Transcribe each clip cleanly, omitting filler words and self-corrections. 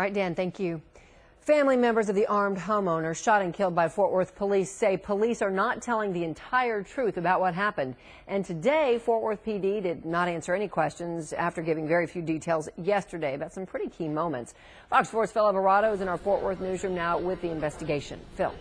All right, Dan, thank you. Family members of the armed homeowner shot and killed by Fort Worth police say police are not telling the entire truth about what happened. And today, Fort Worth PD did not answer any questions after giving very few details yesterday about some pretty key moments. Fox 4's Phil Alvarado is in our Fort Worth newsroom now with the investigation. Phil.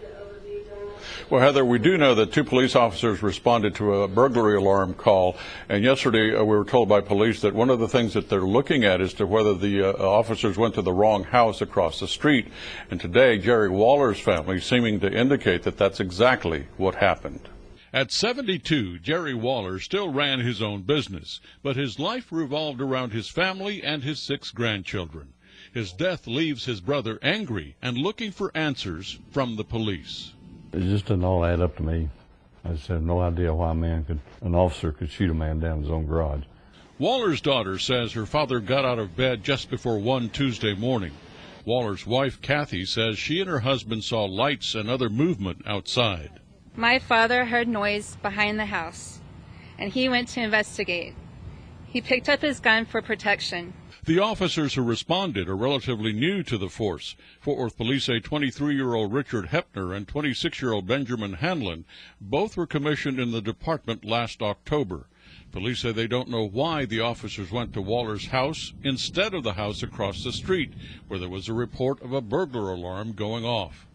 Well, Heather, we do know that two police officers responded to a burglary alarm call. And yesterday we were told by police that one of the things that they're looking at is to whether the officers went to the wrong house across the street. And today, Jerry Waller's family seeming to indicate that that's exactly what happened. At 72, Jerry Waller still ran his own business, but his life revolved around his family and his 6 grandchildren. His death leaves his brother angry and looking for answers from the police. It just doesn't all add up to me. I just have no idea why an officer could shoot a man down in his own garage. Waller's daughter says her father got out of bed just before 1 Tuesday morning. Waller's wife, Kathy, says she and her husband saw lights and other movement outside. My father heard noise behind the house, and he went to investigate. He picked up his gun for protection. The officers who responded are relatively new to the force. Fort Worth police say 23-year-old Richard Hepner and 26-year-old Benjamin Hanlon both were commissioned in the department last October. Police say they don't know why the officers went to Waller's house instead of the house across the street, where there was a report of a burglar alarm going off.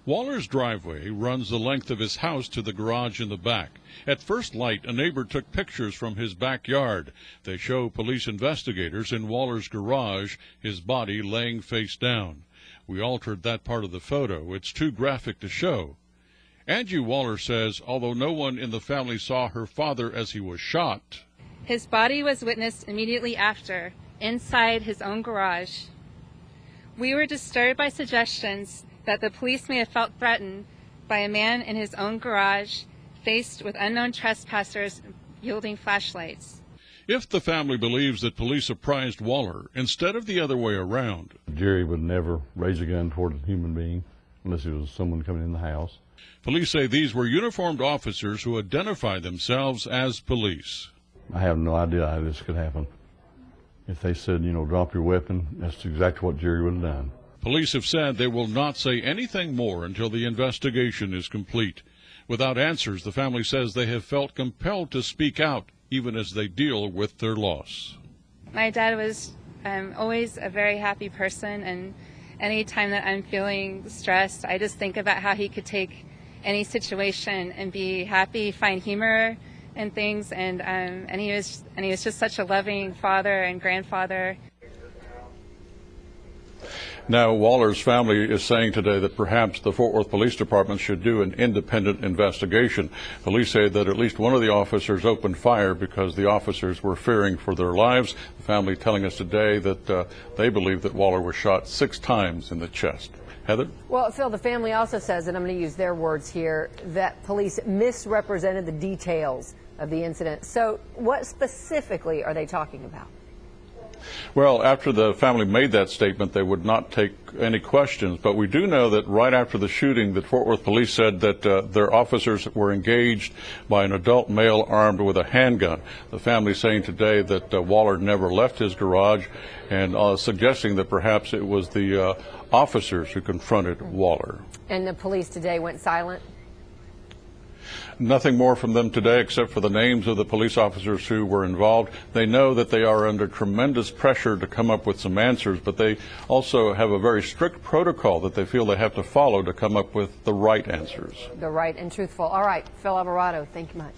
Waller's driveway runs the length of his house to the garage in the back. At first light, a neighbor took pictures from his backyard. They show police investigators in Waller's garage, his body laying face down. We altered that part of the photo. It's too graphic to show. Angie Waller says although no one in the family saw her father as he was shot, his body was witnessed immediately after, inside his own garage. We were disturbed by suggestions that the police may have felt threatened by a man in his own garage, faced with unknown trespassers wielding flashlights. If the family believes that police surprised Waller instead of the other way around, Jerry would never raise a gun toward a human being unless it was someone coming in the house. Police say these were uniformed officers who identify themselves as police. I have no idea how this could happen. If they said, drop your weapon, that's exactly what Jerry would have done. Police have said they will not say anything more until the investigation is complete. Without answers, the family says they have felt compelled to speak out, even as they deal with their loss. My dad was always a very happy person, and any time that I'm feeling stressed, I just think about how he could take any situation and be happy, find humor in things, and he was just such a loving father and grandfather. Now, Waller's family is saying today that perhaps the Fort Worth Police Department should do an independent investigation. Police say that at least one of the officers opened fire because the officers were fearing for their lives. The family telling us today that they believe that Waller was shot 6 times in the chest. Heather? Well, Phil, the family also says, and I'm going to use their words here, that police misrepresented the details of the incident. So what specifically are they talking about? Well, after the family made that statement, they would not take any questions. But we do know that right after the shooting, that Fort Worth police said that their officers were engaged by an adult male armed with a handgun. The family saying today that Waller never left his garage, and suggesting that perhaps it was the officers who confronted Waller. And the police today went silent? Nothing more from them today except for the names of the police officers who were involved. They know that they are under tremendous pressure to come up with some answers, but they also have a very strict protocol that they feel they have to follow to come up with the right answers. The right and truthful. All right, Phil Alvarado, thank you much.